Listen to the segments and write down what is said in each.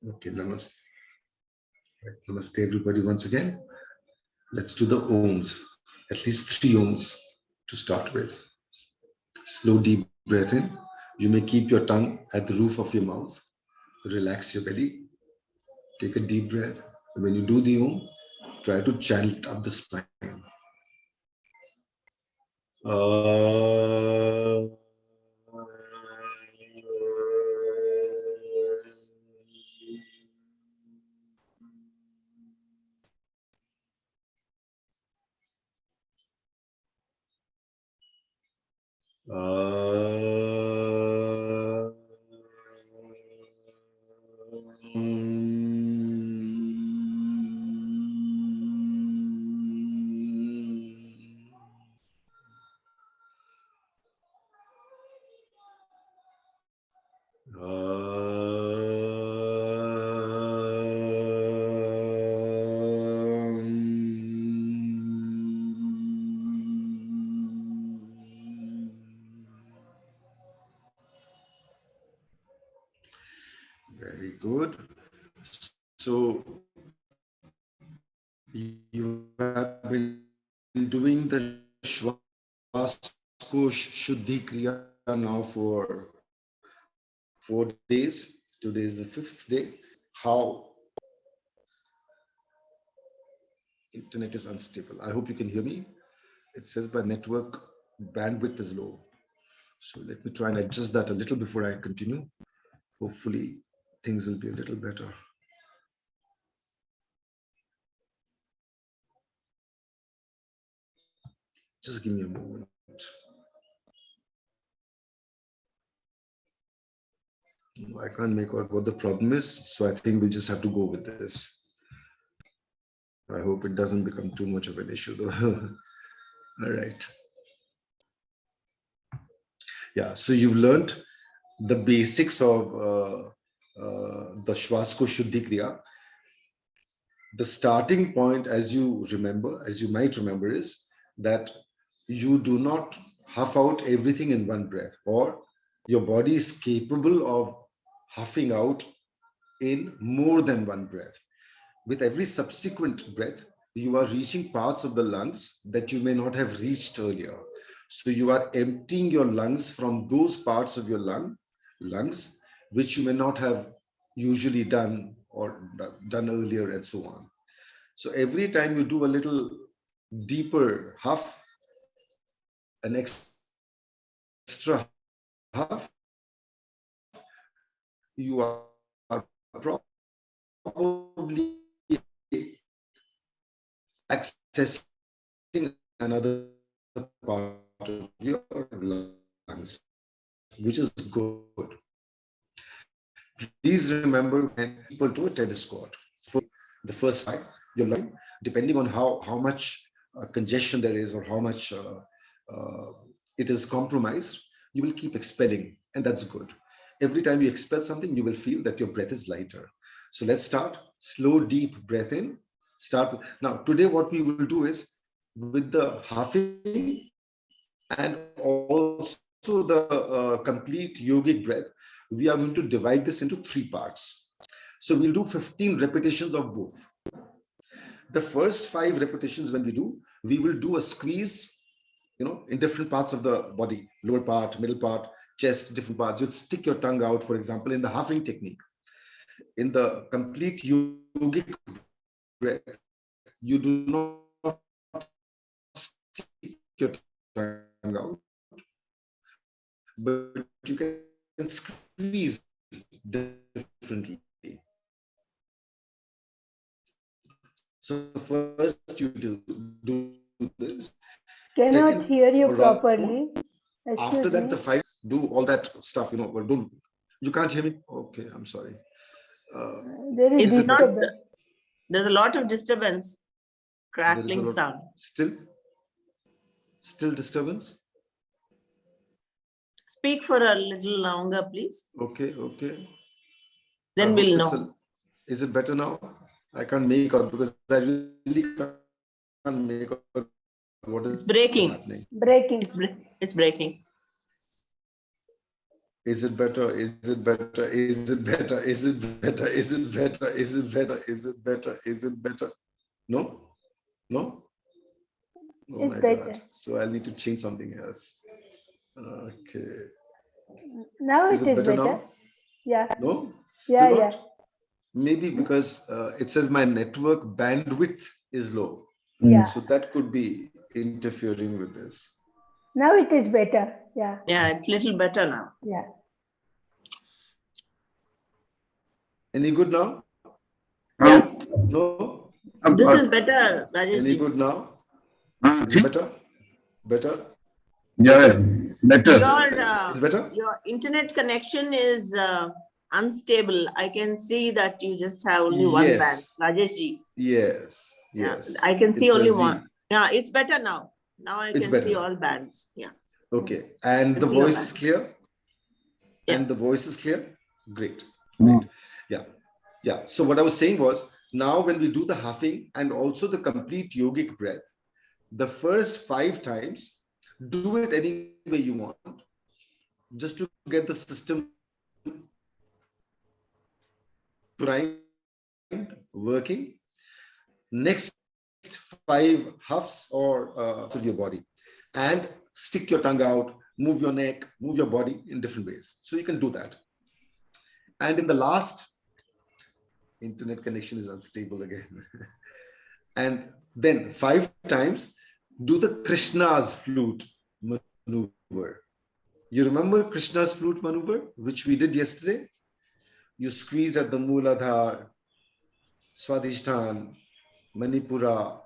Okay, namaste. Namaste, everybody, once again. Let's do the ohms, at least 3 ohms to start with. Slow, deep breath in. You may keep your tongue at the roof of your mouth. Relax your belly. Take a deep breath. When you do the ohm, try to chant up the spine. Very good. So you have been doing the Shwasko Shuddhi Kriya now for 4 days. Today is the 5th day. How? Internet is unstable. I hope you can hear me. It says my network bandwidth is low. So let me try and adjust that a little before I continue. Hopefully things will be a little better. Just give me a moment. I can't make out what the problem is, so I think we'll just have to go with this. I hope it doesn't become too much of an issue though. All right. Yeah, so you've learned the basics of the Shwasko Shuddhi Kriya. The starting point, as you might remember, is that you do not huff out everything in one breath, or your body is capable of huffing out in more than one breath. With every subsequent breath, you are reaching parts of the lungs that you may not have reached earlier. So you are emptying your lungs from those parts of your lungs, which you may not have usually done or done earlier, and so on. So every time you do a little deeper huff, an extra huff, you are probably accessing another part of your lungs, which is good. Please remember when people do a tennis court, for the first time, your lung, depending on how much congestion there is or how much it is compromised, you will keep expelling, and that's good. Every time you expel something, you will feel that your breath is lighter. So let's start. Slow, deep breath in. Start. Now, today what we will do is, with the huffing and also the complete yogic breath, we are going to divide this into 3 parts. So we'll do 15 repetitions of both. The first 5 repetitions, when we will do a squeeze, in different parts of the body, lower part, middle part, chest, different parts. You'll stick your tongue out, for example, in the huffing technique. In the complete yogic breath, you do not stick your tongue out, but you can squeeze differently. So first you do this. Cannot Second, hear you or properly. after Excuse that, me. the 5, do all that stuff. Don't. You can't hear me? Okay, I'm sorry. There is It's not. disturbance. There's a lot of disturbance, There is crackling sound. Still disturbance. Speak for a little longer, please. Okay. Then we'll know. Is it better now? I can't make out because I really can't make out what is It's breaking. happening. Breaking. It's breaking. Is it better? Is it better? Is it better? Is it better? Is it better? Is it better? Is it better? Is it better? No? No? Oh It's my better. God. So I'll need to change something else. Okay. Now Is it it is better better. now? Yeah. No? Yeah, Still yeah. not? Maybe because it says my network bandwidth is low. Yeah. So that could be interfering with this. Now it is better. Yeah. Yeah, it's little better now. Yeah. Any good now? Yeah. No? This is better, Any Rajesh. good now? Is it better? Better? Yeah, better. It's better? Your internet connection is unstable. I can see that you just have only one band, Yes. Rajesh. Yes. Yeah, Yes. I can It see only says one. Yeah, it's better now. Now I It's can see better. all bands. Yeah. Okay. And I the see your voice is band. clear? Yeah. And the voice is clear? Great. Great. Yeah. Yeah. So what I was saying was, now when we do the huffing and also the complete yogic breath, the first 5 times, do it any way you want, just to get the system primed, working. Next 5 huffs or of your body, and stick your tongue out, move your neck, move your body in different ways. So you can do that. And in the last, internet connection is unstable again. And then 5 times, do the Krishna's flute maneuver. You remember Krishna's flute maneuver, which we did yesterday? You squeeze at the Mooladhar, Swadhishtan, Manipura,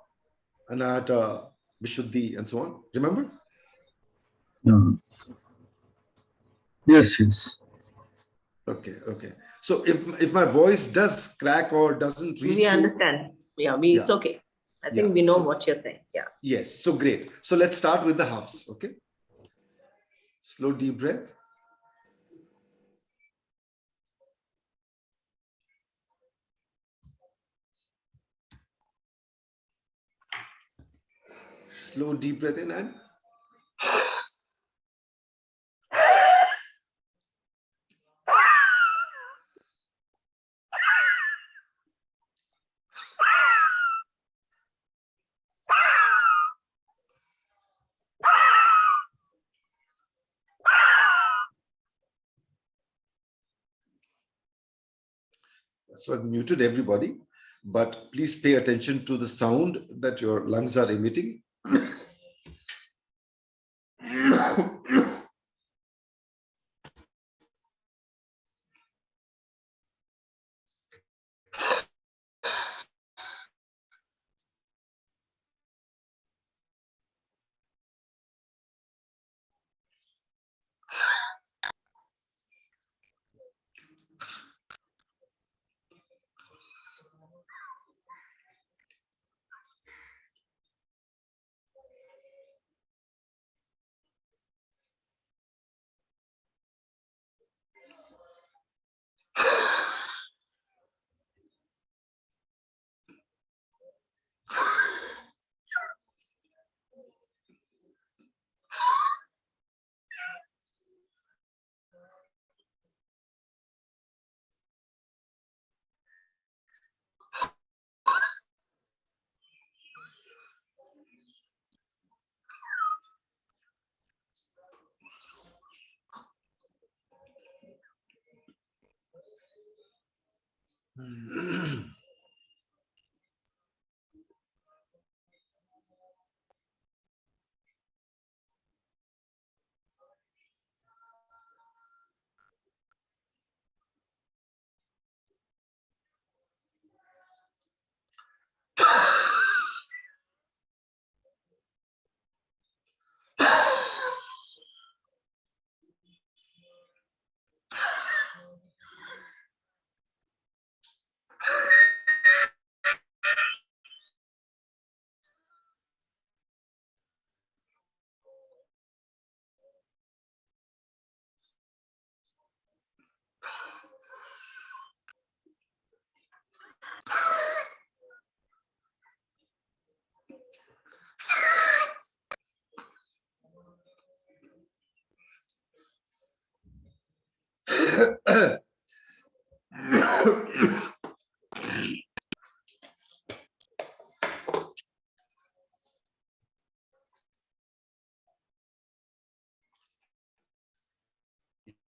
Anahata, Vishuddhi, and so on. Remember? Yes, yes. Okay, okay. So if my voice does crack or doesn't reach We you, understand. Yeah, it's Yeah. okay. I Yeah, think we know so- what you're saying. Yeah. yes. So great. So let's start with the huffs. Okay. Slow, deep breath. Slow, deep breath in and so I've muted everybody, but please pay attention to the sound that your lungs are emitting.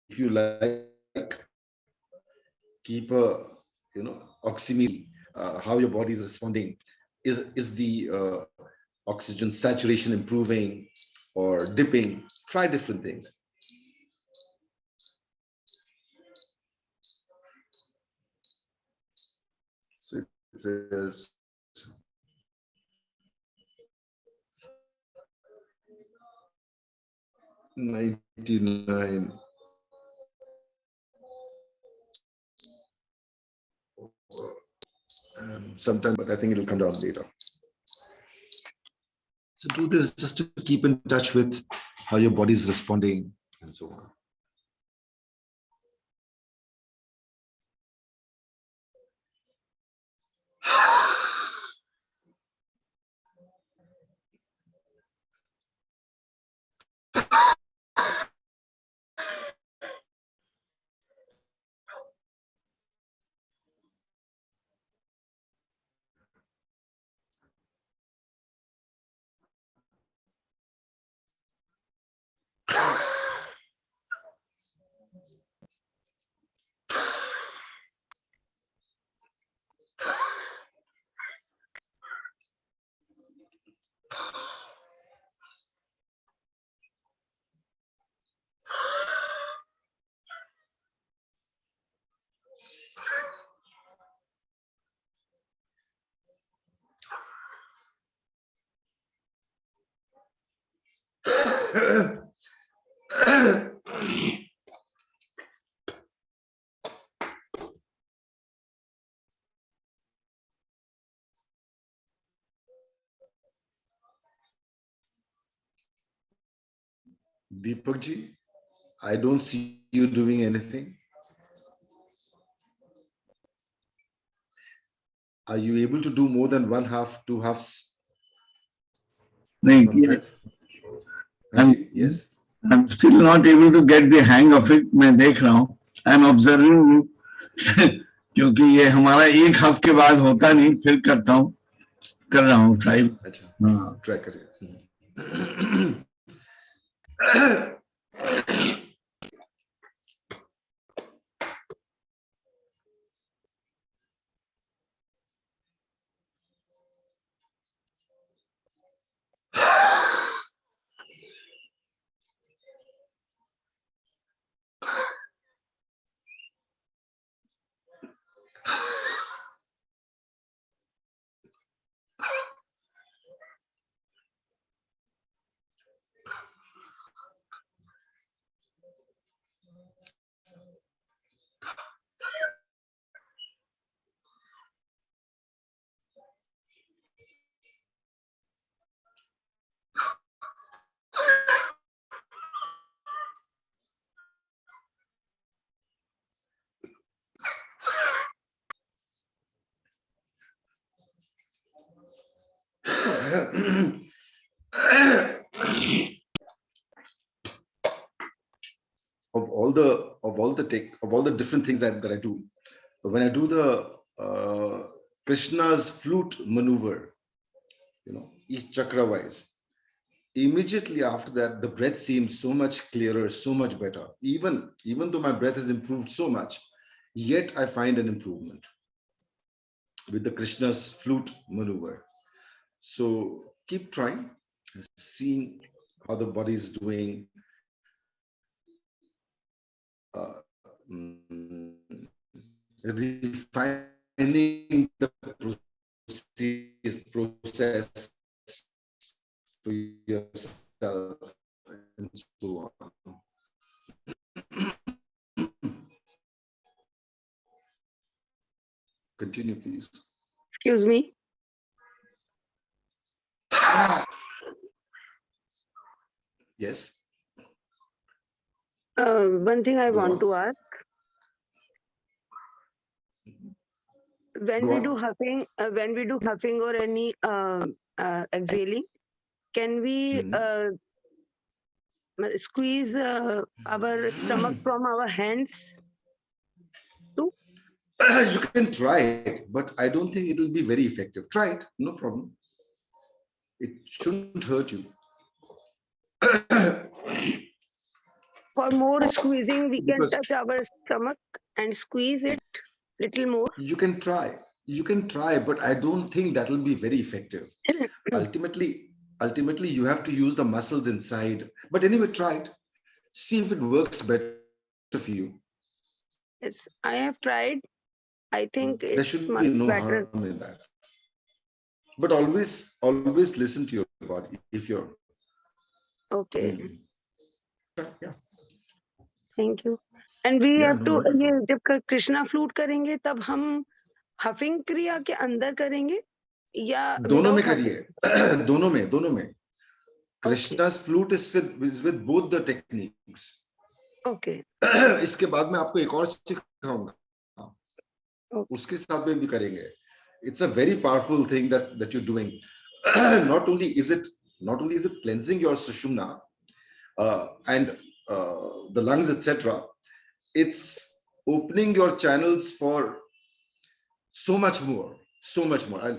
If you like, keep a oximetry, how your body is responding. Is the oxygen saturation improving or dipping? Try different things. So it says 99. Sometime, but I think it'll come down later. So do this just to keep in touch with how your body is responding and so on. Deepak ji, I don't see you doing anything. Are you able to do more than 1/2, 2/2 नहीं, one breath? I'm, Yes. I'm still not able to get the hang of it. मैं देख रहा हूँ. I'm observing you. क्योंकि ये हमारा 1 हफ्ते के बाद होता नहीं, फिर करता हूँ, कर रहा हूँ ट्राई. अच्छा, ट्राई करिए. of all the different things that I do, when I do the Krishna's flute maneuver, each chakra wise, immediately after that the breath seems so much clearer, so much better. Even though my breath has improved so much, yet I find an improvement with the Krishna's flute maneuver. So keep trying, seeing how the body is doing. Refining the process for yourself and so on. Continue, please. Excuse me. Yes. One thing I Go want on. to ask. When Go we on. do huffing or any exhaling, can we squeeze our stomach from our hands too? You can try it, but I don't think it will be very effective. Try it, no problem. It shouldn't hurt you. For more squeezing, we can Because touch our stomach and squeeze it little more. you can try, but I don't think that will be very effective. Ultimately, you have to use the muscles inside. But anyway, try it. See if it works better for you. Yes, I have tried. I think There it's should be much no better. harm in that. But always listen to your body if you're. Okay, Yeah, thank you. And we yeah, have no to, worry at ये all. जब Krishna flute करेंगे तब हम हफिंग क्रिया के अंदर करेंगे या दोनों में विदाउट हफिंग? करिए. दोनों में. Okay Krishna's flute is with both the techniques. Okay इसके बाद में आपको एक और सिखाऊंगा. ओके उसके साथ में भी करेंगे. It's a very powerful thing that you're doing. Not only is it cleansing your sushumna and the lungs, etc. It's opening your channels for so much more.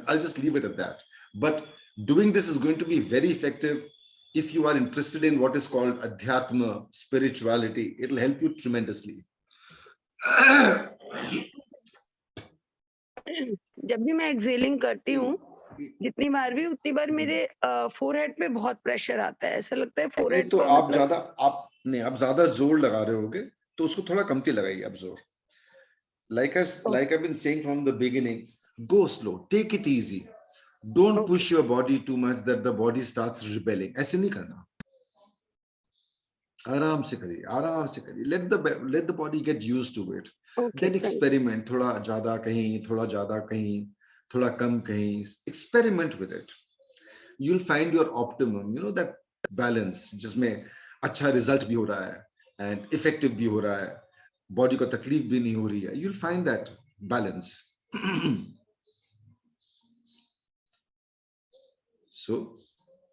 I'll just leave it at that. But doing this is going to be very effective if you are interested in what is called adhyatma, spirituality. It'll help you tremendously. जब भी मैं excelling करती हूँ जितनी बार भी उतनी बार मेरे forehead पे बहुत प्रेशर आता है, ऐसा लगता है नहीं फोरहेड तो पे आप मतलब ज्यादा जोर लगा रहे होगे तो उसको थोड़ा कमती लगाइए आप जोर. Like I've been saying from the beginning, go slow, take it easy. Don't push your body too much that the body starts rebelling. ऐसे नहीं करना. आराम से करिए. Let the body get used to it. Then experiment. थोड़ा ज्यादा कहीं, थोड़ा कम कहीं. Experiment with it. You'll find your optimum. You know that balance जिसमें अच्छा result भी हो रहा है and effective भी हो रहा है. Body को तकलीफ भी नहीं हो रही है. You'll find that balance. So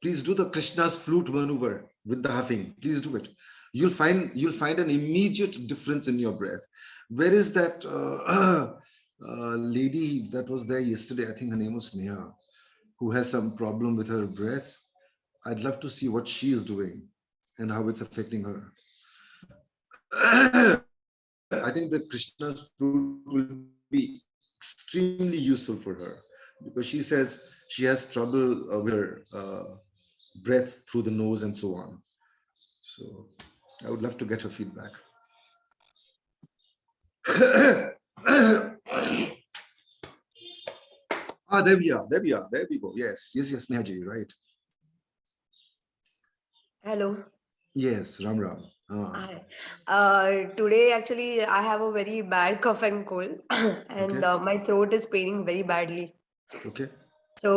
please do the Krishna's flute maneuver with the huffing. Please do it. You'll find an immediate difference in your breath. Where is that lady that was there yesterday? I think her name was Sneha, who has some problem with her breath. I'd love to see what she is doing and how it's affecting her. I think the Krishna's flute will be extremely useful for her because she says she has trouble with her breath through the nose and so on. So I would love to get her feedback. There we are. There we go. Yes, Snehaji, right? Hello. Yes, Ram Ram. Hi. Today, actually, I have a very bad cough and cold, and Okay. my throat is paining very badly. Okay. So,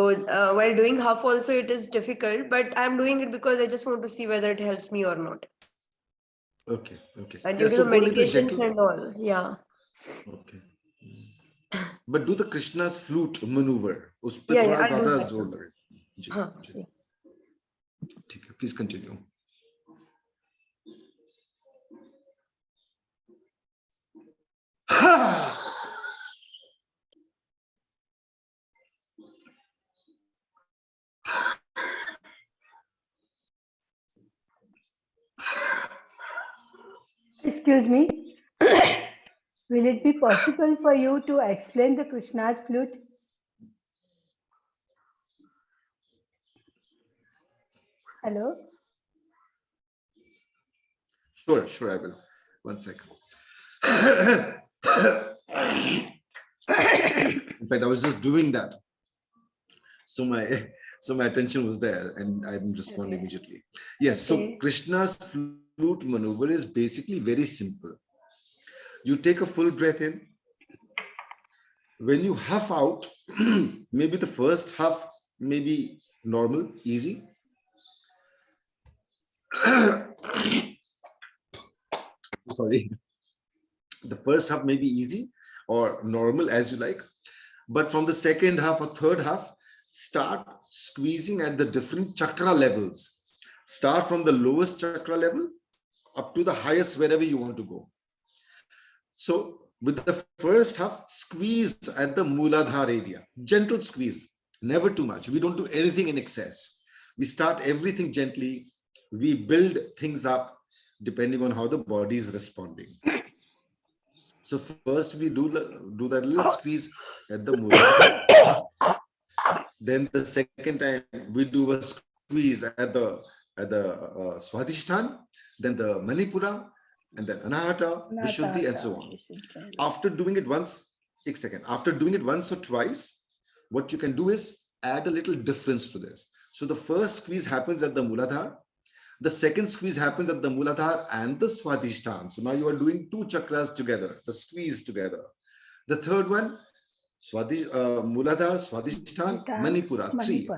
while doing huff, also it is difficult, but I'm doing it because I just want to see whether it helps me or not. Okay. Okay. And Yeah, due to so the go a little medications gentle. and all, yeah. Okay. But do the Krishna's flute maneuver. उस पे Yeah, थोड़ा I'll do ज़्यादा that. जोर लगे. जी, Huh. जी. ठीक है. Please continue. Excuse me. Will it be possible for you to explain the Krishna's flute? Hello? Sure, I will. 1 second. In fact, I was just doing that. So my attention was there and I didn't respond Okay. immediately. Yes, so Okay. Krishna's flute maneuver is basically very simple. You take a full breath in. When you huff out, maybe the first huff may be normal, easy. Sorry. The first half may be easy or normal as you like. But from the second half or third half, start squeezing at the different chakra levels. Start from the lowest chakra level up to the highest wherever you want to go. So With the first half, squeeze at the Mooladhara area. Gentle squeeze, never too much. We don't do anything in excess. We start everything gently. We build things up depending on how the body is responding. So first we do that little squeeze at the Mooladhara. Then the second time we do a squeeze at the Swadhisthana, then the Manipura, and then Anahata, Vishuddhi, and so on. After doing it once, एक second. After doing it once or twice, what you can do is add a little difference to this. So the first squeeze happens at the Mooladhara. The second squeeze happens at the Mooladhara and the Swadhisthana. So now you are doing two chakras together, the squeeze together. The third one, Mooladhara, Swadhisthana, Manipura, three.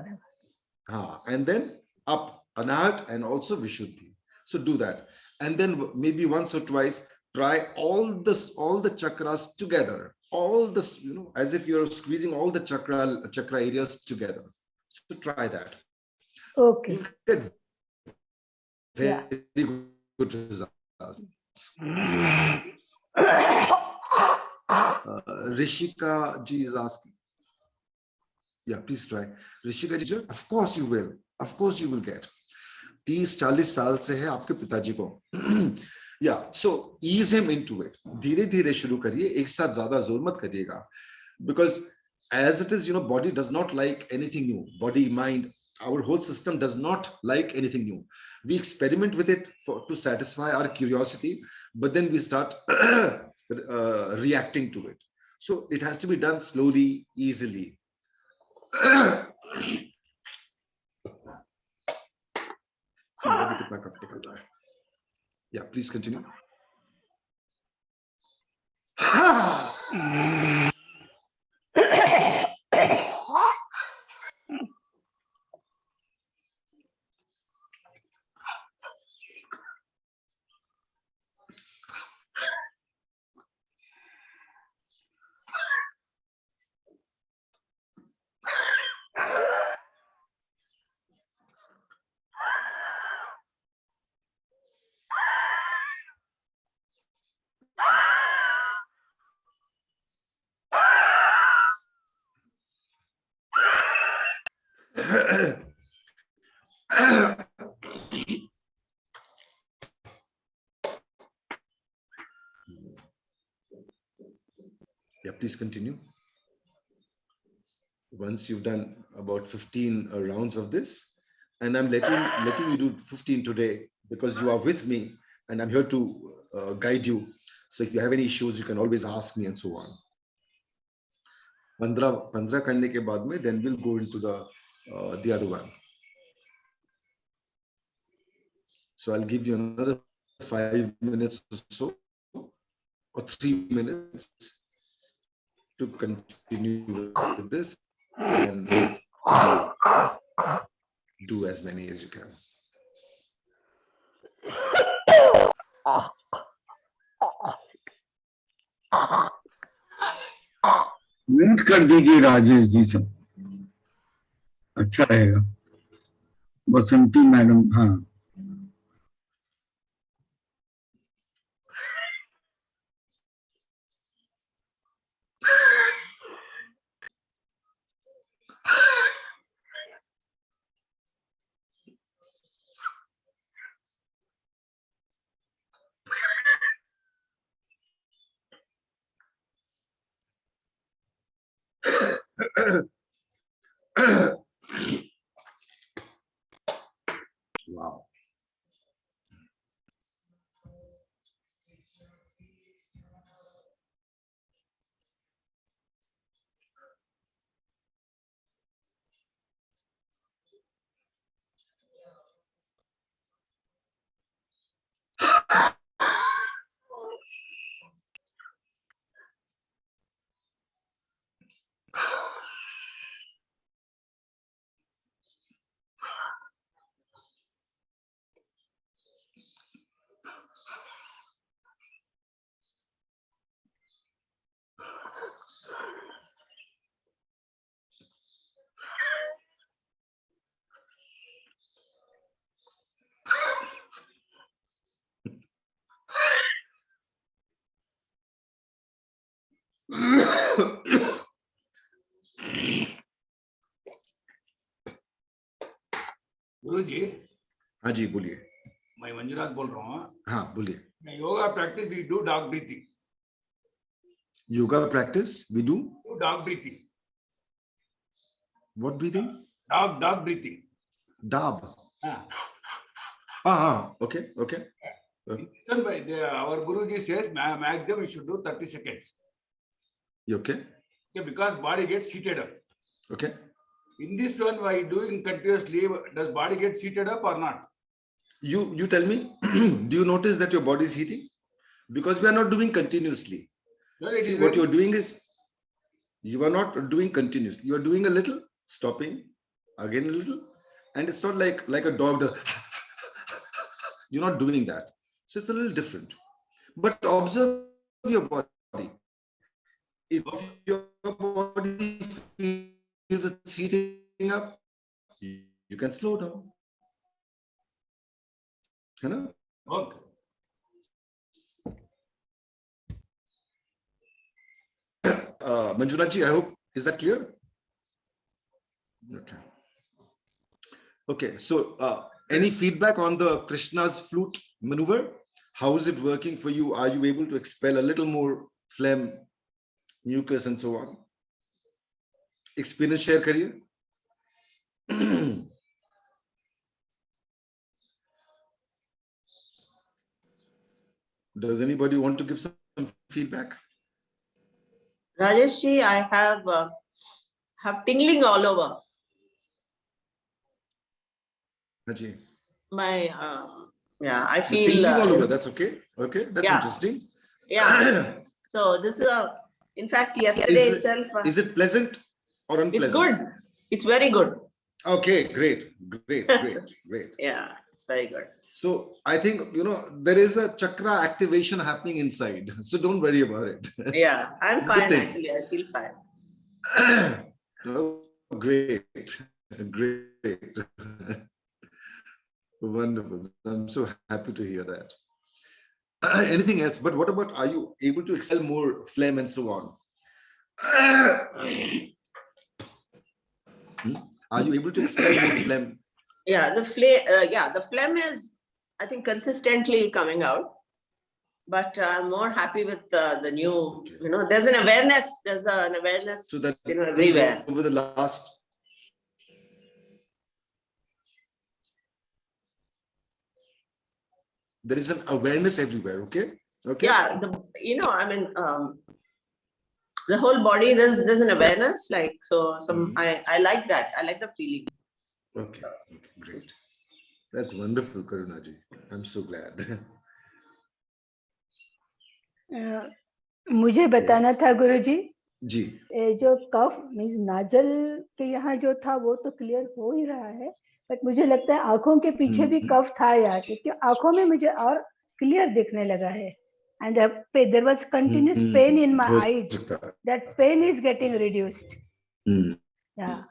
And then up, Anahat and also Vishuddhi. So do that. And then maybe once or twice, try all the chakras together. All this, as if you're squeezing all the chakra areas together. So try that. Okay. You get very good results. Rishika ji is asking. Yeah, please try. Rishika ji, of course you will. Of course you will get. 30-40 साल से है आपके पिताजी को. Yeah, so ease him into it. धीरे धीरे शुरू करिए, एक साथ ज्यादा जोर मत करिएगा. Because as it is, body does not like anything new. Body, mind, our whole system does not like anything new. We experiment with it to satisfy our curiosity, but then we start reacting to it. So it has to be done slowly, easily. Yeah, please continue. Yeah, please continue. Once you've done about 15 rounds of this, and I'm letting you do 15 today because you are with me and I'm here to guide you. So if you have any issues, you can always ask me and so on. 15 करने के बाद में, then we'll go into the other one. So I'll give you another 5 minutes or so, or 3 minutes to continue with this and do as many as you can. Mute कर दीजिए राजेश जी सब, अच्छा रहेगा. बसंती madam, हाँ. Wow. गुरुजी, हाँ जी बोलिए। मैं मंजुनाथ बोल रहा हूँ। हाँ बोलिए। मैं yoga practice we do dog breathing. Yoga practice we do dog breathing. what breathing? Dog breathing. Dab. हाँ। Okay. Our Guruji says maximum we should do 30 seconds. You okay? Okay, because body gets heated up. Okay. In this one, by doing continuously, does body get heated up or not? You tell me. Do you notice that your body is heating? Because we are not doing continuously. No, it See, is what very- you're doing is you are not doing continuously. You are doing a little, stopping, again a little, and it's not like a dog does. You're not doing that. So it's a little different. But observe your body. If your body feels it's heating up, you can slow down. You know? Okay. Manjunath ji, I hope, is that clear? Okay. Okay, so any feedback on the Krishna's flute maneuver? How is it working for you? Are you able to expel a little more phlegm, mucus, and so on? Experience share kariye. Does anybody want to give some feedback? Rajesh ji, I have tingling all over. Haji. My I The feel tingling all over. That's okay. Okay, that's yeah. interesting. Yeah. So this is in fact yesterday itself. Is it pleasant or unpleasant? It's good. It's very good. Okay, great. Yeah, it's very good. So I think, there is a chakra activation happening inside. So don't worry about it. Yeah, I'm Good fine thing. actually. I feel fine. Oh, great. Wonderful. I'm so happy to hear that. Anything else? But what about, are you able to expel more phlegm and so on? Are you able to expel more phlegm? Yeah, the phlegm is, I think, consistently coming out. But I'm more happy with the new, there's an awareness. There's an awareness, So that everywhere. over the last. There is an awareness everywhere. Okay. Yeah, the whole body, there's an awareness, like, so I like that. I like the feeling. Okay, great. That's wonderful, Karuna ji. I'm so glad. मुझे बताना Yes. था गुरुजी, जी. जो कफ means नाजल के यहाँ जो था वो तो क्लियर हो ही रहा है, बट मुझे लगता है आंखों के पीछे भी कफ था यार, क्योंकि आंखों में मुझे और क्लियर दिखने लगा है. And there was continuous pain in my eyes. That pain is getting reduced. Yeah.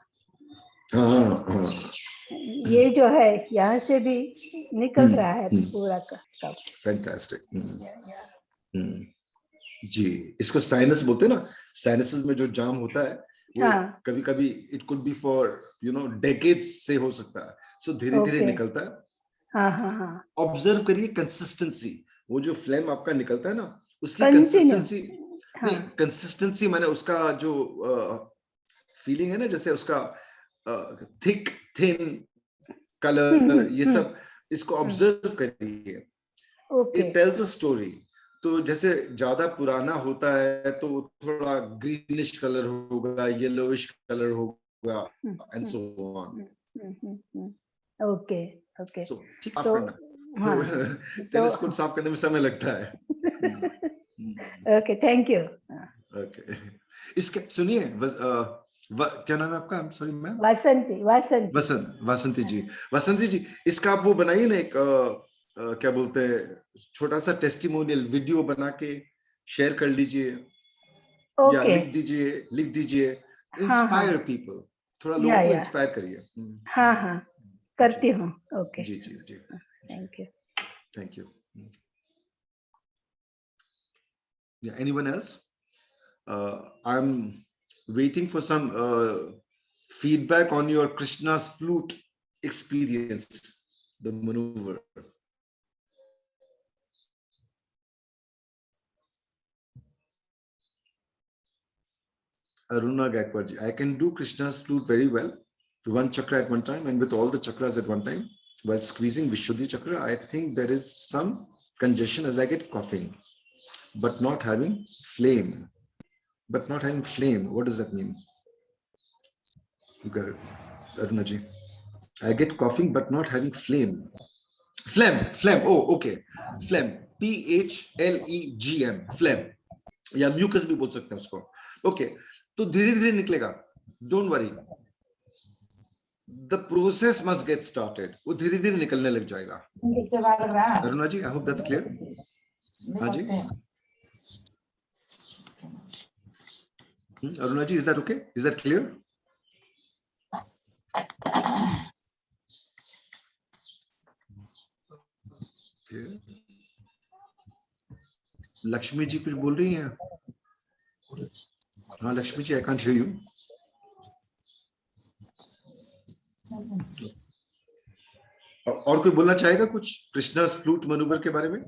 ये जो है यहाँ से भी निकल रहा है पूरा कफ. Fantastic. जी, इसको साइनस बोलते हैं ना. साइनसेस में जो जाम होता है वो कभी कभी it could be for decades से हो सकता है. सो धीरे धीरे निकलता है. ऑब्जर्व करिए कंसिस्टेंसी. वो जो फ्लेम आपका निकलता है ना, उसकी कंसिस्टेंसी माने उसका जो फीलिंग है ना, जैसे उसका थिक थिन कलर, ये सब इसको ऑब्जर्व करिए. It tells a story. तो जैसे ज्यादा पुराना होता है तो थोड़ा ग्रीनिश कलर होगा, येलोइश कलर होगा, एंड सो ऑन. ओके. सो ठीक करना. तो टेलीस्कोप साफ करने में समय लगता है. Okay, thank you. ओके, इसके सुनिए, क्या नाम है आपका? Sorry ma'am. वासंती जी. वासंती जी, इसका आप वो बनाइए ना, एक क्या बोलते हैं, छोटा सा टेस्टिमोनियल वीडियो बना के शेयर कर लीजिए. या लिख दीजिए. Inspire people. थोड़ा लोगों को इंस्पायर करिए. हाँ, करती हूँ. ओके. जी. Thank you. Yeah, anyone else? I'm waiting for some feedback on your Krishna's flute experience, the maneuver. Aruna Gaikwad, I can do Krishna's flute very well, to one chakra at one time, and with all the chakras at one time. While squeezing Vishuddhi chakra, I think there is some congestion as I get coughing, but not having flame. But not having flame, what does that mean? Okay, Arunaji, I get coughing, but not having flame. Phlegm. Oh, okay. Phlegm. PHLEGM. Phlegm. या mucus भी बोल सकते हैं उसको. Okay. तो धीरे धीरे निकलेगा. Don't worry. The process must get started. वो धीरे धीरे निकलने लग जाएगा. अरुणा जी, I hope that's clear. हाँ जी. Aruna ji, is that okay? Is that clear? Okay. Lakshmi ji कुछ बोल रही हैं? हाँ Lakshmi ji, I can't hear you. और कोई बोलना चाहेगा कुछ कृष्णा's flute maneuver के बारे में?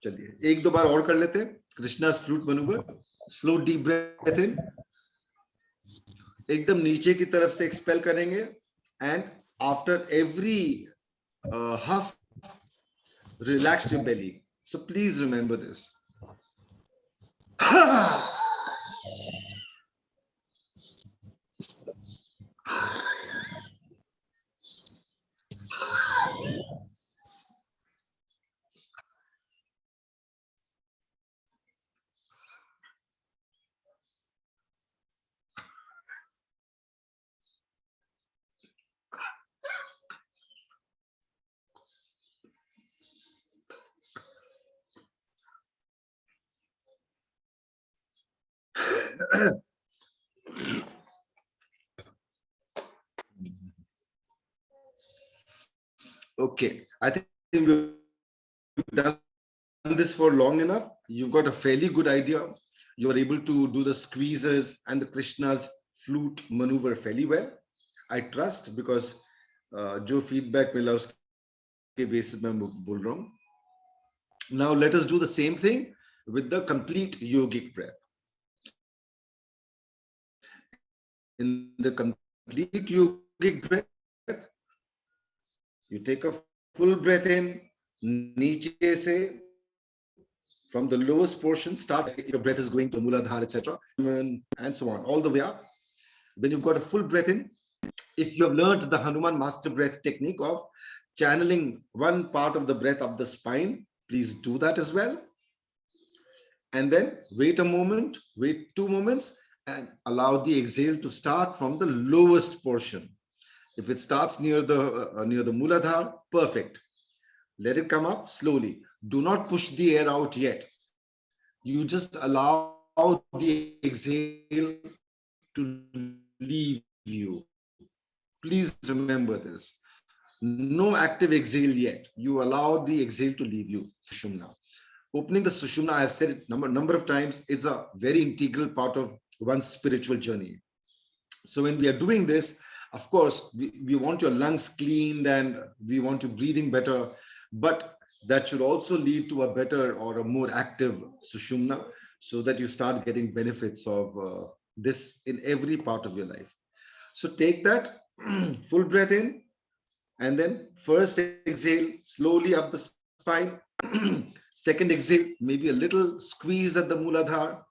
चलिए एक दो बार और कर लेते हैं कृष्णा's flute maneuver. Slow deep breath in. एकदम नीचे की तरफ से एक्सपेल करेंगे and after every huff relax your belly. So please remember this. Okay, I think we've done this for long enough. You've got a fairly good idea. You are able to do the squeezes and the Krishna's flute maneuver fairly well. I trust because जो feedback मिला उसके basis में बोल रहा हूँ. Now let us do the same thing with the complete yogic breath. In the complete yogic breath, you take a full breath in, niche se, from the lowest portion, start, your breath is going to Muladhara, etc. And so on, all the way up. When you've got a full breath in, if you have learned the Hanuman master breath technique of channeling one part of the breath up the spine, please do that as well. And then wait a moment, wait 2 moments, and allow the exhale to start from the lowest portion. If it starts near the Muladhara, perfect. Let it come up slowly. Do not push the air out yet. You just allow the exhale to leave you. Please remember this. No active exhale yet. You allow the exhale to leave you. Sushumna. Opening the Sushumna, I have said it number of times, it's a very integral part of one's spiritual journey. So when we are doing this, of course, we want your lungs cleaned and we want you breathing better, but that should also lead to a better or a more active Sushumna so that you start getting benefits of this in every part of your life. So take that full breath in and then first exhale slowly up the spine. Second exhale, maybe a little squeeze at the Muladhara.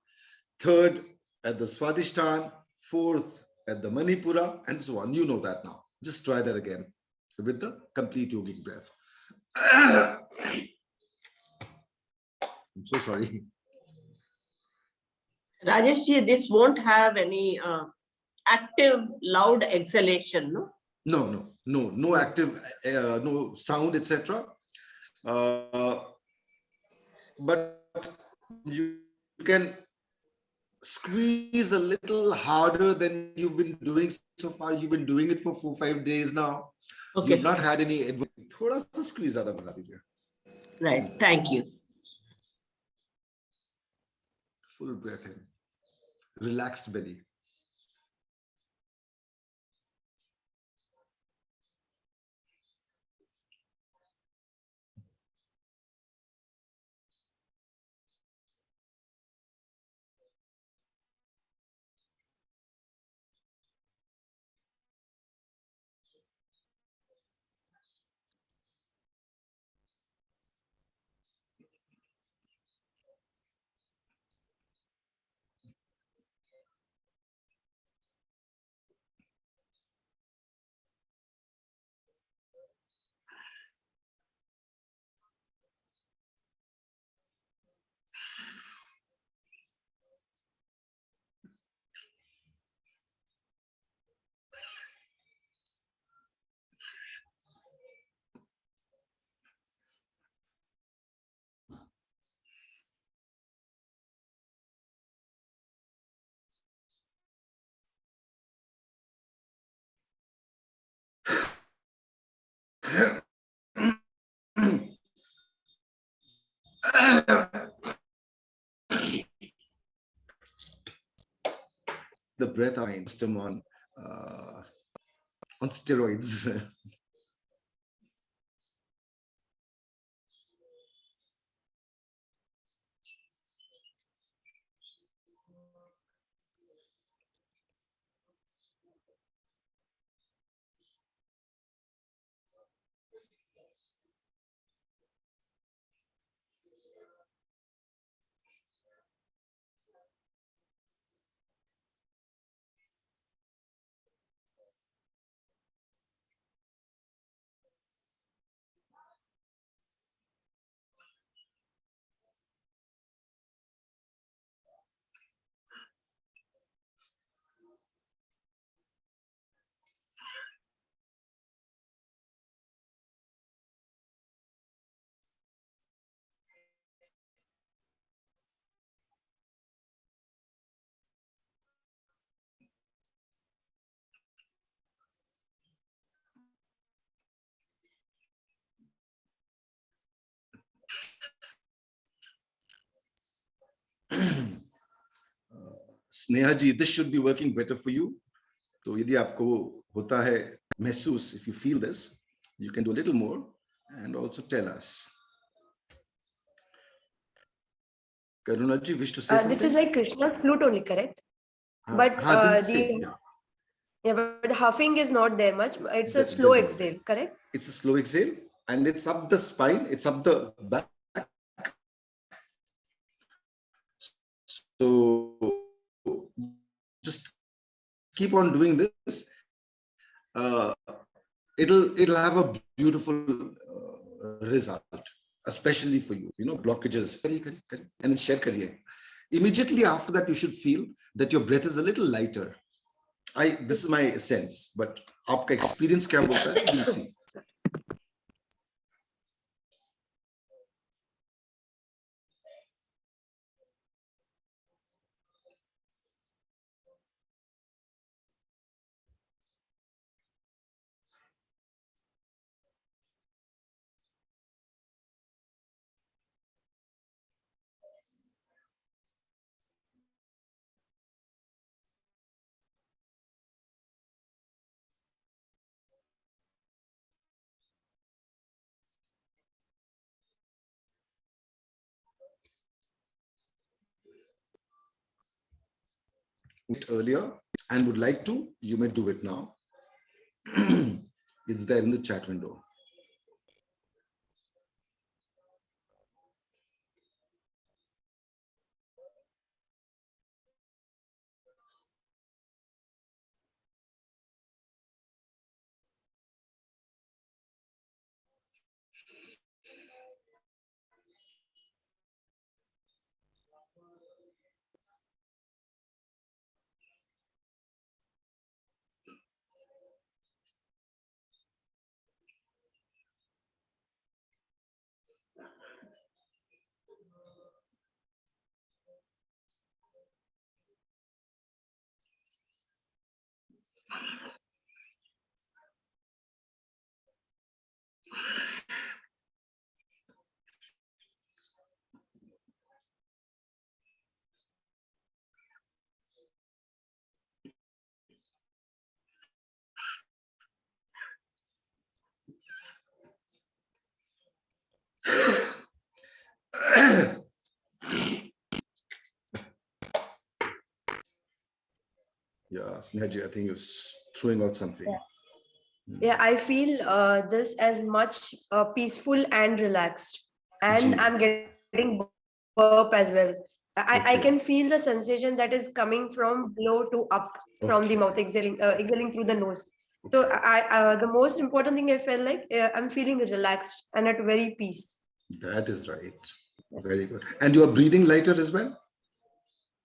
Third, at the Swadhisthana. Fourth, at the Manipura, and so on. You know that now. Just try that again with the complete yogic breath. I'm so sorry. Rajesh ji, this won't have any active loud exhalation, no? No active, no sound, etc. But you can squeeze a little harder than you've been doing so far. You've been doing it for 4-5 days now. Okay. You've not had any. Thoda sa squeeze zyada bana dijiye. Right. Thank you. Full breath in. Relaxed belly. The breath system on steroids. Sneha ji, this should be working better for you. तो यदि आपको होता है महसूस, if you feel this, you can do a little more and also tell us. Karuna ji, wish to say something? This is like Krishna's flute only, correct? But this is the same, yeah. yeah, but the huffing is not there much. It's a There's slow no exhale, correct? It's a slow exhale and it's up the spine, it's up the back. So just keep on doing this. It'll have a beautiful result, especially for you. You know, blockages. And then share kariye. Immediately after that, you should feel that your breath is a little lighter. This is my sense, but आपका experience क्या बोलता है? We'll see. It earlier and would like to, you may do it now. It's there in the chat window. Yeah, Snehaji, I think you're throwing out something. Yeah. Yeah, I feel this as much peaceful and relaxed, and Ji. I'm getting burp as well. I Okay. can feel the sensation that is coming from below to up from the Okay. mouth, exhaling through the nose. So the most important thing I felt like I'm feeling relaxed and at very peace. That is right. Very good. And you are breathing lighter as well?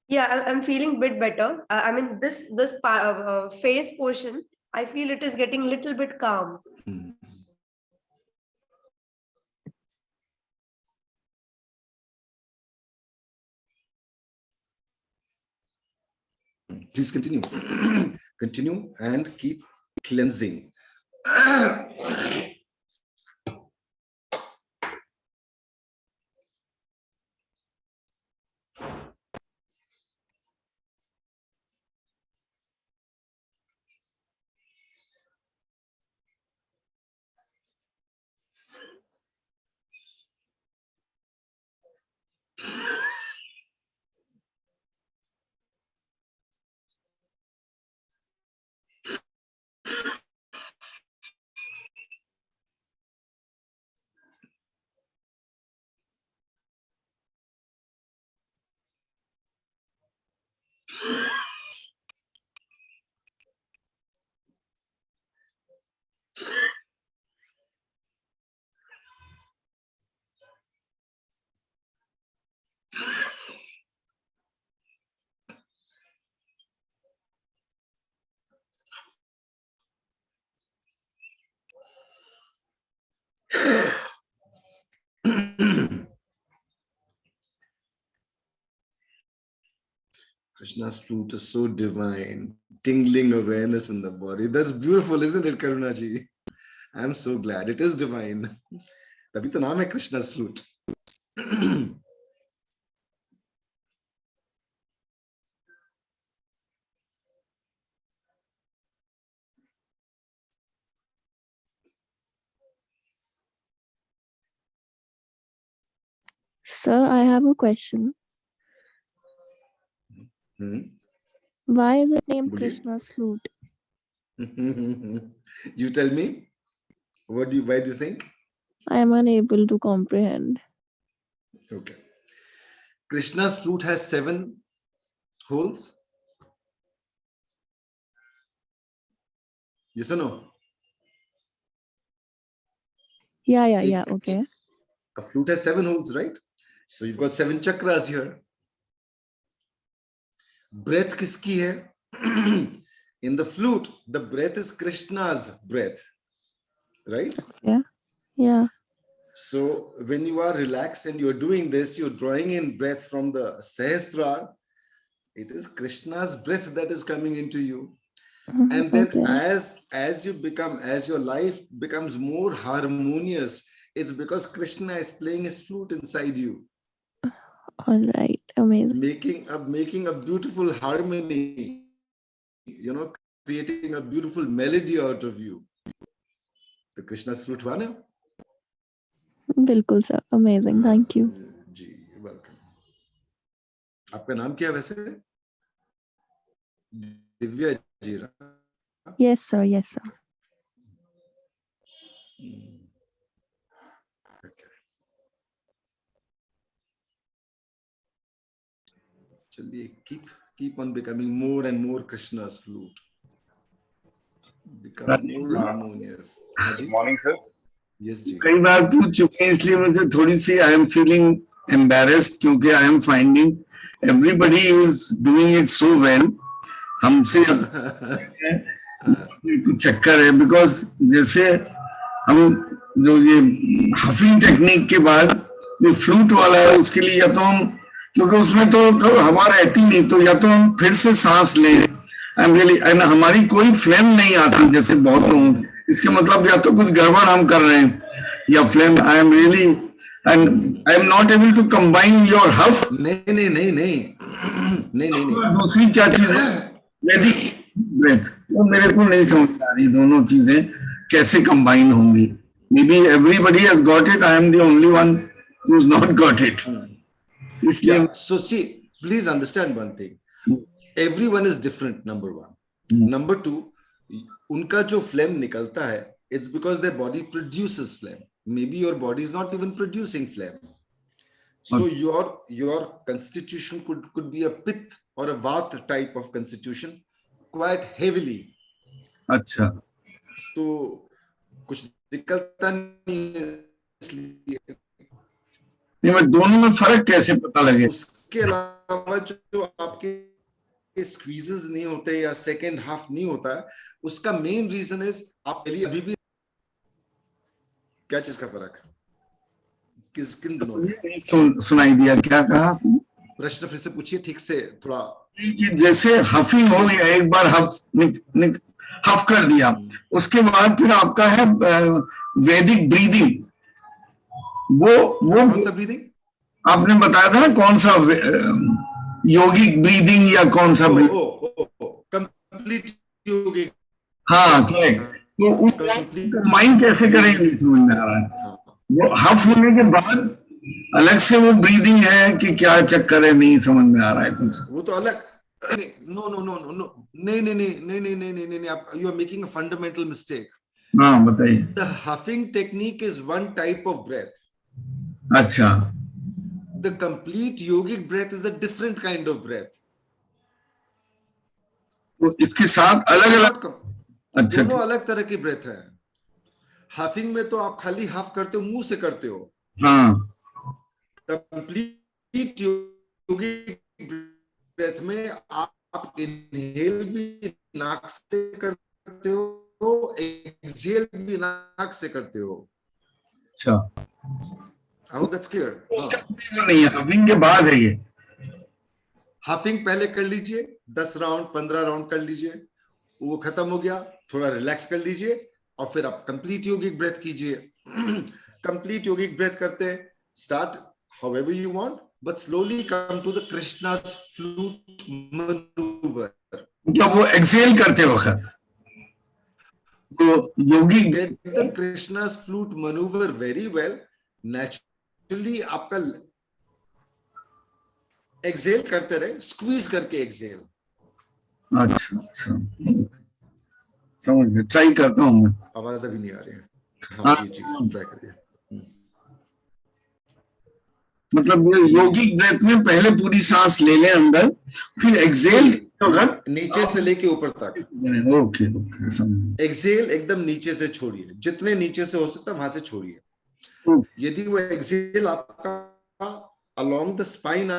Yeah, I'm feeling bit better. I mean, this face portion, I feel it is getting little bit calm. Hmm. Please continue. Continue and keep cleansing. Krishna's flute is so divine, tingling awareness in the body. That's beautiful, isn't it, Karunaji? I'm so glad it is divine. तभी तो नाम है Krishna's flute. Sir, I have a question. Hmm? Why is it named Would Krishna's flute? You tell me. Why do you think? I am unable to comprehend. Okay. Krishna's flute has 7 holes. Yes or no? Yeah, okay. A flute has 7 holes, right? So you've got 7 chakras here. Breath kiski hai? In the flute, the breath is Krishna's breath, right? Yeah. So when you are relaxed and you're doing this, you're drawing in breath from the Sahasrara. It is Krishna's breath that is coming into you. And then Okay. as your life becomes more harmonious, it's because Krishna is playing his flute inside you, All right. Amazing. making a beautiful harmony, creating a beautiful melody out of you. The Krishna's flute one. Bilkul, sir. Amazing. Thank you. Ji, welcome. आपका नाम क्या है वैसे? Divya ji. Yes, sir. Okay. चलिए, keep on becoming more and more Krishna's flute. Become more harmonious. Good morning, sir. Yes, जी. कई बार पूछ चुके हैं, इसलिए मुझे थोड़ी सी आई एम फीलिंग एम्बेरेस्ड, क्योंकि I am finding everybody is doing it so well. हमसे कुछ चक्कर है, बिकॉज जैसे हम जो ये हफिंग टेक्निक के बाद जो फ्लूट वाला है उसके लिए या तो हम, क्योंकि उसमें तो हवा रहती नहीं, तो या तो हम फिर से सांस लें. आई एम रियली, हमारी कोई फ्लेम नहीं आती जैसे बहुत लोगों, इसके मतलब या तो कुछ गड़बड़ हम कर रहे हैं या flame. I am really and I am not able to combine your huff. नहीं. दूसरी क्या चीज वैदिक ब्रेथ, वो मेरे को नहीं समझ आ रही दोनों चीजें कैसे कंबाइन होंगी. May be everybody has got it, I am the only one who has not got it. इसलिए So see, please understand one thing. Everyone is different, number one. Number 2, उनका जो फ्लेम निकलता है, it's because their body produces phlegm. Maybe your body is not even producing phlegm. So your constitution could be a pith or a vat type of constitution, quite heavily. अच्छा, तो कुछ निकलता नहीं है, इसलिए नहीं मैं दोनों में फर्क कैसे पता लगे? उसके अलावा जो आपके स्क्वीजेस नहीं होते या सेकेंड हाफ नहीं होता है, उसका मेन रीजन इज आप अभी भी क्या चीज का फर्क है, किन दोनों में? सुनाई दिया, क्या कहा आपने? प्रश्न फिर से पूछिए ठीक से थोड़ा। कि जैसे हफिंग हो गया, एक बार हफ कर दिया, उसके बाद फिर आपका है वैदिक ब्रीदिंग, वो कौन सा ब्रीदिंग आपने बताया था ना, कौन सा योगिक ब्रीदिंग या कौन सा कंप्लीट योगिक? हाँ करेक्ट। तो माइंड कैसे करेंगे नहीं समझ में आ रहा है। वो हफ होने के बाद अलग से वो ब्रीदिंग है कि क्या चक्कर है, नहीं समझ में आ रहा है कुछ। वो तो अलग, नो नो नो नो, नहीं, आप you are making a fundamental mistake. हाँ बताइए। The huffing technique is one type of breath. अच्छा, the complete yogic breath is a different kind of breath. तो इसके साथ अलग अलग, अच्छा, दोनों अलग तरह की ब्रेथ है। हफिंग में तो आप खाली हफ करते हो, मुंह से करते हो। हाँ, कंप्लीट योगिक ब्रेथ में आप इनहेल भी नाक से करते हो, एक्सहेल भी नाक से करते हो। अच्छा, आई होप दैट्स क्लियर। नहीं है, हफिंग के बाद है ये। हफिंग पहले कर लीजिए, 10 राउंड 15 राउंड कर लीजिए, वो खत्म हो गया, थोड़ा रिलैक्स कर लीजिए और फिर आप कंप्लीट योगिक ब्रेथ कीजिए। कंप्लीट योगिक ब्रेथ करते हैं, start however you want, but slowly come to the Krishna's flute maneuver. जब वो एक्सहेल करते वक्त तो योगी Get the Krishna's flute maneuver very well. Naturally आपका एक्सहेल करते रहे, स्क्वीज करके एक्सहेल। अच्छा अच्छा, समझ गया, ट्राई करता हूँ मैं। आवाज अभी नहीं आ रही है। हाँ जी ट्राई करिए। मतलब ये योगिक ब्रेथ में पहले पूरी सांस ले लें अंदर, फिर एक्सहेल नीचे से लेके ऊपर तक। ओके ओके, समझ। एक्सहेल एकदम नीचे से छोड़िए, जितने नीचे से हो सकता है वहां से छोड़िए। यदि वो एक्सहेल आपका अलोंग द स्पाइन आ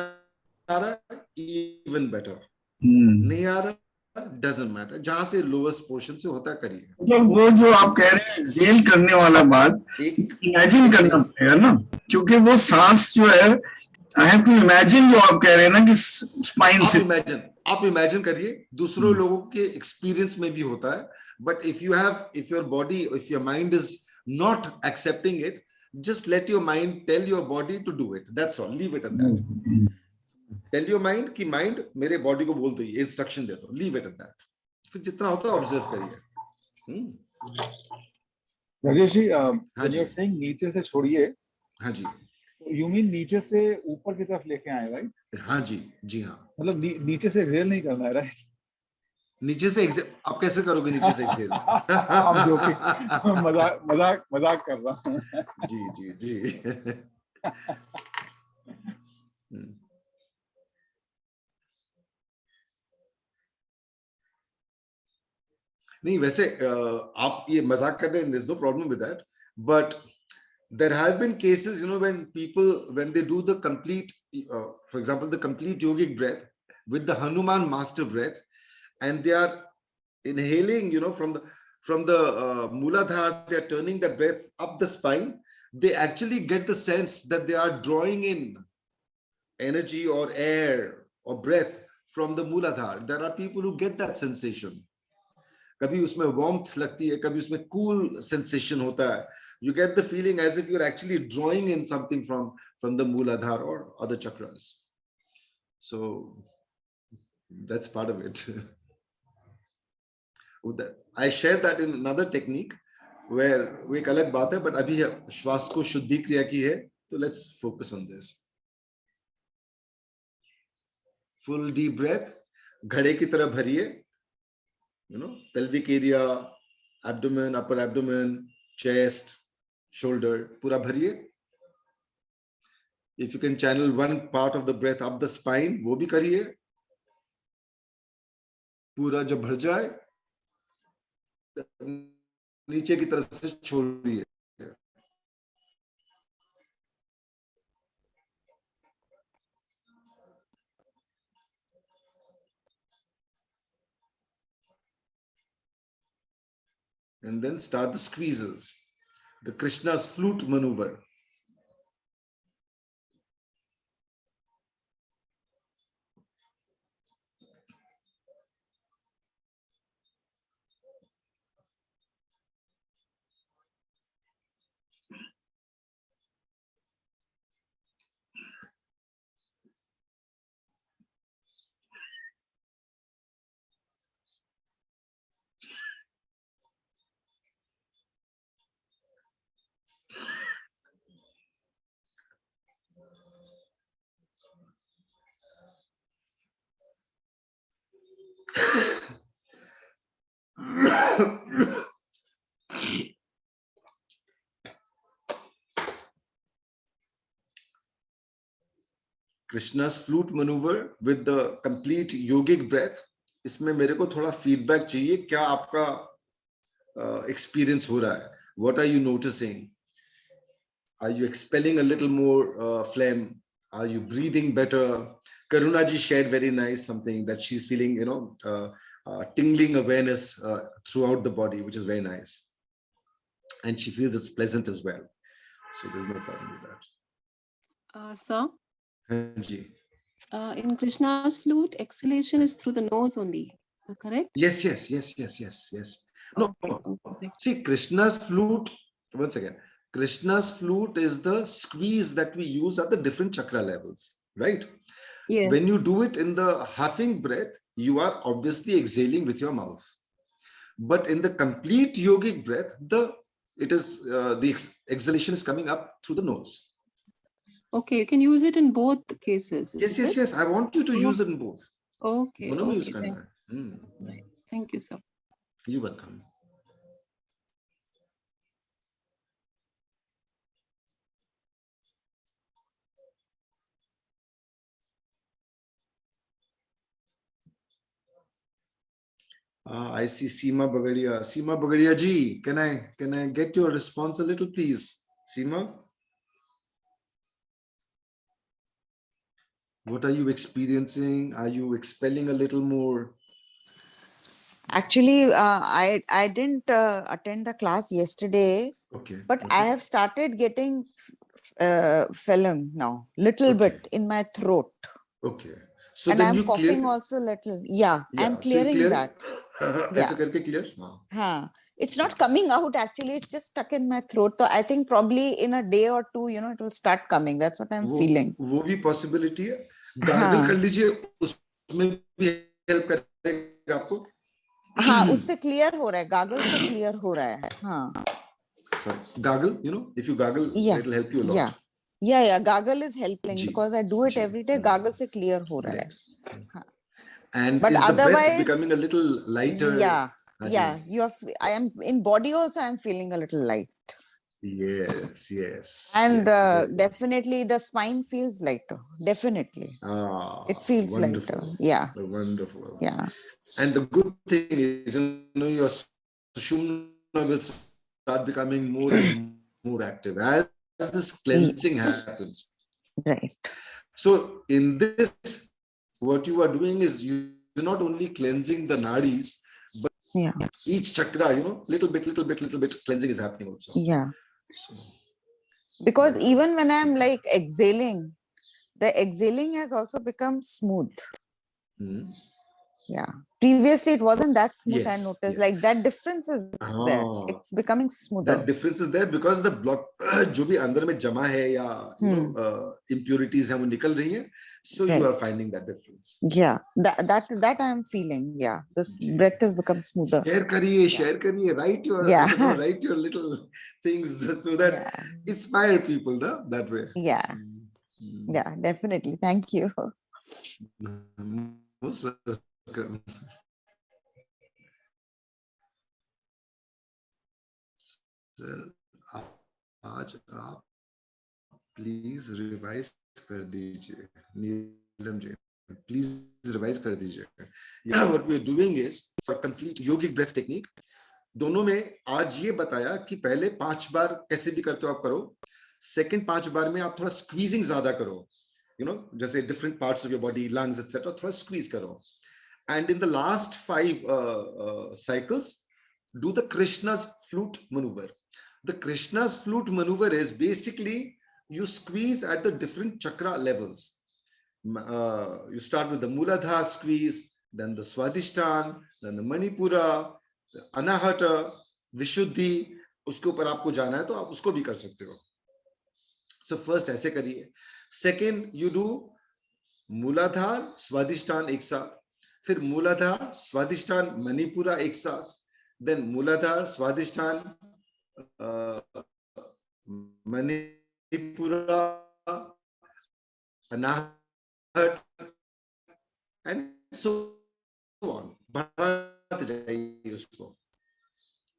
रहा है, इवन बेटर। नहीं आ रहा, डजंट मैटर, जहां से लोएस्ट पोर्शन से होता करिए। मतलब वो जो आप कह रहे हैं एक्सहेल करने वाला बात, इमेजिन करना पड़ेगा ना, क्योंकि वो सांस जो है, आई हैव टू इमेजिन, जो आप कह रहे हैं ना कि स्पाइन से आप इमेजिन करिए। दूसरों लोगों के एक्सपीरियंस में भी होता है, but if your body, if your mind is not accepting it, just let your mind tell your body to do it, that's all, leave it at that. Tell your mind कि mind मेरे body को बोल दो, ये instruction दे दो, leave it at that. फिर जितना होता है ऑब्जर्व करिए। Rajesh ji, when you're saying नीचे से छोड़िए, हाँ जी, you mean नीचे से ऊपर की तरफ लेके आए, राइट? हाँ जी हाँ, मतलब नीचे से एक्सहेल नहीं करना है, राइट? नीचे से एक्सहेल आप कैसे करोगे? नीचे से एक्सहेल I'm joking, मजाक कर रहा हूँ। जी नहीं, वैसे आप ये मजाक कर रहे हैं, there's no problem with that, but there have been cases, when people, when they do the complete, for example, the complete yogic breath with the Hanuman master breath, and they are inhaling, from the Mooladhara, they are turning the breath up the spine. They actually get the sense that they are drawing in energy or air or breath from the Mooladhara. There are people who get that sensation. कभी उसमें warmth लगती है, कभी उसमें cool sensation होता है. You get the feeling as if you're actually drawing in something from the Mooladhara or other chakras. So that's part of it. I shared that in another technique where वो एक अलग बात है, but अभी श्वास को शुद्धि क्रिया की है, तो let's focus on this. Full deep breath, घड़े की तरह भरिए, pelvic area, abdomen, upper abdomen, chest, shoulder, पूरा भरिए. If you can channel one part of the breath up the spine, वो भी करिए. पूरा जब भर जाए, नीचे की तरफ से छोड़िए. And then start the squeezes, the Krishna's flute maneuver. Krishna's flute maneuver with the complete yogic breath. इसमें मेरे को थोड़ा feedback चाहिए. क्या आपका experience हो रहा है? What are you noticing? Are you expelling a little more phlegm? Are you breathing better? Karuna ji shared very nice something that she's feeling, tingling awareness throughout the body, which is very nice. And she feels it's pleasant as well. So there's no problem with that. Sir, Hanji. in Krishna's flute, exhalation is through the nose only, correct? Yes. No, Okay. see, Krishna's flute, once again, Krishna's flute is the squeeze that we use at the different chakra levels, right? Yes. When you do it in the huffing breath, you are obviously exhaling with your mouth. But in the complete yogic breath, the exhalation is coming up through the nose. Okay, you can use it in both cases. Yes. I want you to use it in both. Okay. दोनों में use Okay. करना है. Right. Thank you, sir. You're welcome. I see Seema Bagadia. Seema Bagadia ji, can I get your response a little, please? Seema? What are you experiencing? Are you expelling a little more? Actually, I didn't attend the class yesterday, Okay. but I have started getting phlegm now, little bit in my throat. Okay. So And then I'm you coughing clear. also little. Yeah, I'm So you clearing clear that. it? Yeah. ऐसे करके clear? हाँ. It's not coming out actually, it's just stuck in my throat. So I think probably in a day or two, it will start coming. That's what I'm feeling. वो भी possibility है. Gargle कर लीजिए, उसमें भी help करेगा आपको. हाँ, उससे clear हो रहा है, gargle से clear हो रहा है. हाँ. So gargle, if you gargle, it'll help you a lot. Yeah, gargle is helping because I do it ji. every day. Gargle से clear हो रहा है. And But is the breath otherwise, becoming a little lighter? Yeah. I am in body also. I'm feeling a little light. Yes. And yes. definitely the spine feels lighter. Definitely. It feels wonderful. lighter. Yeah. Wonderful. Yeah. And the good thing is, your Sushumna will start becoming more and more active as this cleansing happens. Right. So in this, what you are doing is you're not only cleansing the nadis, but each chakra, little bit cleansing is happening also. Yeah. So, because even when I'm like exhaling, the exhaling has also become smooth. Yeah. Previously, it wasn't that smooth. I noticed like that difference is there. It's becoming smoother. That difference is there because the block, जो भी अंदर में जमा है या impurities हैं वो निकल रही हैं. So you are finding that difference. Yeah, that I am feeling. Yeah, this breath has become smoother. Share करिए, write your little things so that inspire people, no? That way. Yeah, definitely. Thank you. Most welcome. आज आप please revise कर दीजिए, Neelam ji please revise कर दीजिए. What we are doing is for complete yogic breath technique, दोनों में आज ये बताया कि पहले 5 बार कैसे भी करते हो आप करो, सेकंड 5 बार में आप थोड़ा स्क्वीजिंग ज्यादा करो, जैसे different parts of your body, lungs etcetera, थोड़ा स्क्वीज करो. And in the last 5 cycles do the Krishna's flute maneuver. The Krishna's flute maneuver is basically you squeeze at the different chakra levels. You start with the Muladhara squeeze, then the Swadhisthana, then the Manipura, the Anahata, Vishuddhi. उसके ऊपर आपको जाना है तो आप उसको भी कर सकते हो. So first ऐसे करिए. Second you do Muladhara, Swadhisthana एक साथ, फिर Muladhara, Swadhisthana, Manipura एक साथ, then Muladhara, Swadhisthana, Manipura, Anahata, and so on. बढ़ाते जाइए उसको.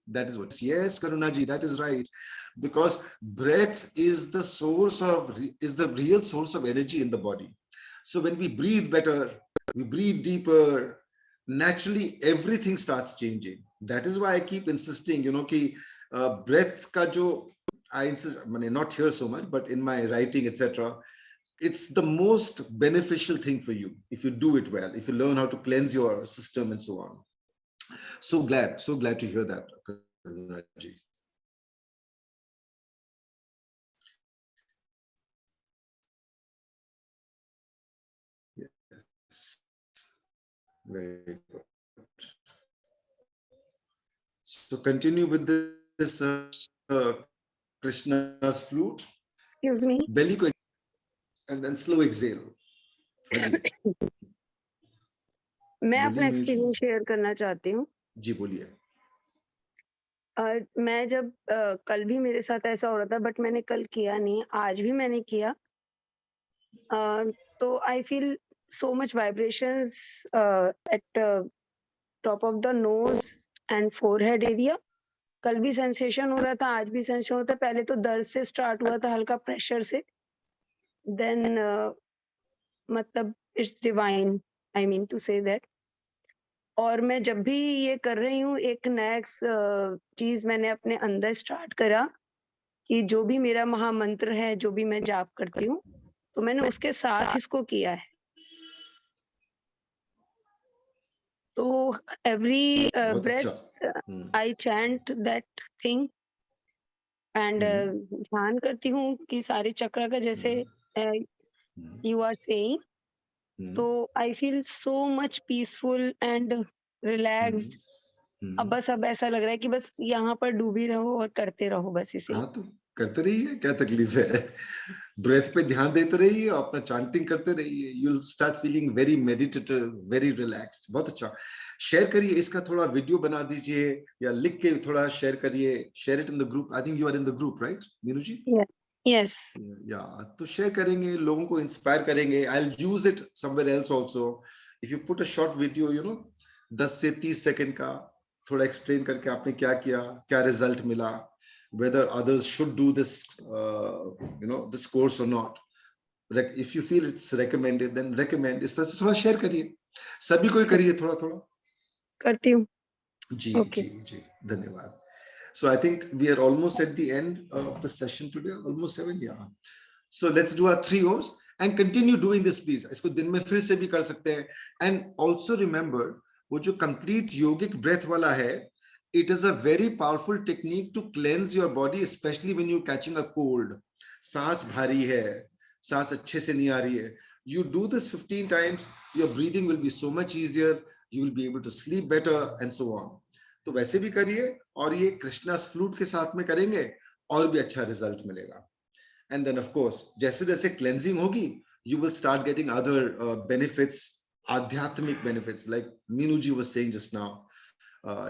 That is what. Yes, Karuna ji, that is right. Because breath is the real source of energy in the body. So when we breathe better, we breathe deeper, naturally everything starts changing. That is why I keep insisting, कि breath का जो, I insist, not here so much, but in my writing, etc. It's the most beneficial thing for you if you do it well, if you learn how to cleanse your system and so on. So glad to hear that, Karuna ji. Yes. Very good. So continue with this Krishna's flute. Excuse me. Belly को, and then slow exhale. मैं अपना बोलिए experience share करना चाहती हूँ. जी बोलिए. मैं जब कल भी मेरे साथ ऐसा हो रहा था, बट मैंने कल किया नहीं, आज भी मैंने किया. तो I feel so much vibrations at top of the nose and forehead area. कल भी सेंसेशन हो रहा था, आज भी सेंसेशन हो रहा था. पहले तो दर्द से स्टार्ट हुआ था, हल्का प्रेशर से, देन मतलब it's divine, I mean to say that. और मैं जब भी ये कर रही हूँ, एक नया चीज मैंने अपने अंदर स्टार्ट करा कि जो भी मेरा महामंत्र है, जो भी मैं जाप करती हूँ, तो मैंने उसके साथ इसको किया है. तो every breath I chant that thing and ध्यान करती हूँ कि सारे चक्र का, जैसे यू आर सेइंग. तो I feel so much peaceful and relaxed. अब ऐसा लग रहा है कि बस यहाँ पर डूबी रहो और करते रहो बस इसे. हाँ तो करते रहिए, क्या तकलीफ है. ब्रेथ पे ध्यान देते रहिए, अपना चांटिंग करते रहिए. You will start feeling very meditative, very relaxed. बहुत अच्छा. शेयर करिए इसका, थोड़ा वीडियो बना दीजिए या लिख के थोड़ा शेयर करिए. Share it in the group. I think you are in the group, right Meenu ji? Yes. या तो शेयर करेंगे, लोगों को इंस्पायर करेंगे. I will use it somewhere else also. If you put a short video, 10 से 30 सेकंड का, थोड़ा एक्सप्लेन करके आपने क्या किया, क्या रिजल्ट मिला, whether others should do this this course or not. If you feel it's recommended, then recommend. इस तरह से थोड़ा शेयर करिए, सभी को करिए, थोड़ा थोड़ा करती हूँ. जी. Okay. जी धन्यवाद. So I think we are almost at the end of the session today, almost 7. Yeah. So let's do our 3 Oms and continue doing this, please. इसको दिन में फिर से भी कर सकते हैं. And also remember, वो जो complete yogic breath वाला है, it is a very powerful technique to cleanse your body, especially when you're catching a cold. सांस भारी है, सांस अच्छे से नहीं आ रही है. You do this 15 times, your breathing will be so much easier. You will be able to sleep better and so on. तो वैसे भी करिए, और ये कृष्णा's flute के साथ में करेंगे और भी अच्छा रिजल्ट मिलेगा. And then of course, जैसे जैसे cleansing होगी, you will start getting other benefits, आध्यात्मिक benefits, like Meenu ji was saying just now.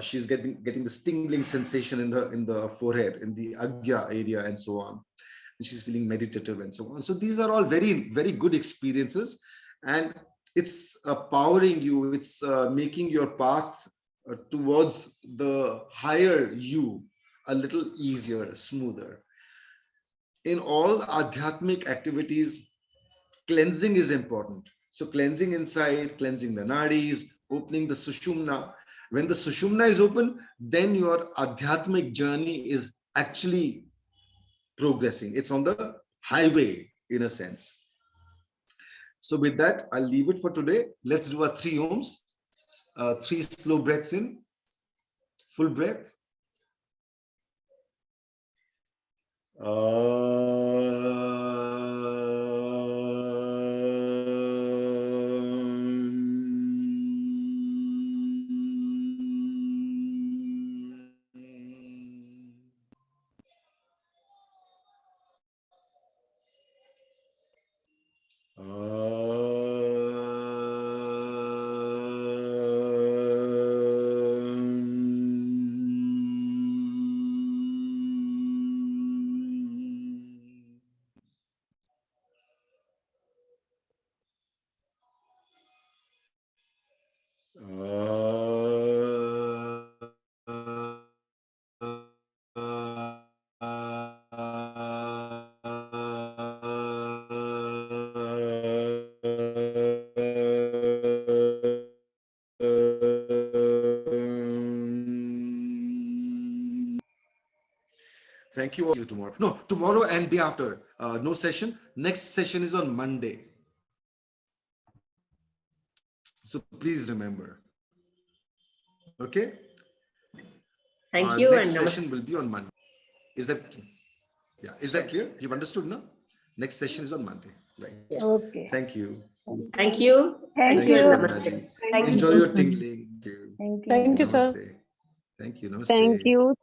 She's getting the tingling sensation in the forehead, in the agya area and so on. And she's feeling meditative and so on. So these are all very, very good experiences, and it's powering you. It's making your path towards the higher you a little easier, smoother. In all Adhyatmic activities, cleansing is important. So cleansing inside, cleansing the nadis, opening the Sushumna. When the Sushumna is open, then your Adhyatmic journey is actually progressing. It's on the highway in a sense. So with that, I'll leave it for today. Let's do our 3 ohms, 3 slow breaths in, full breath. Thank you all. See you tomorrow. No, tomorrow and day after. No session. Next session is on Monday. So please remember. Okay. Thank Our you next and session will be on Monday. Is that yeah? Is that clear? You've understood now? Next session is on Monday. Right. yes. Okay. Thank you. Thank you. Thank and you. Namaste. Raji. Thank you. Enjoy your tingling. Thank you. Thank you. Namaste. Thank you. Namaste. Thank you.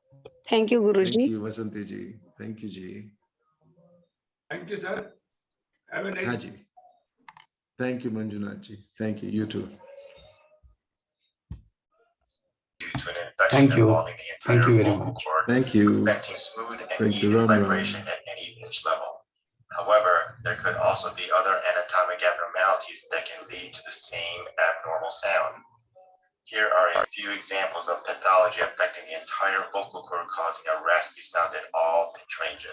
Thank you, Guruji. Thank you, Vasanti ji. Thank you, ji. Thank you, sir. Have a nice Haji. Thank you, Manjunath ji. Thank you. You too. Thank you. Thank you very much. Thank you. Venting smooth and Thank you, even Ram vibration Ram. at any pitch level. However, there could also be other anatomic abnormalities that can lead to the same abnormal sound. Here are a few examples of pathology affecting the entire vocal cord, causing a raspy sound in all pitch ranges.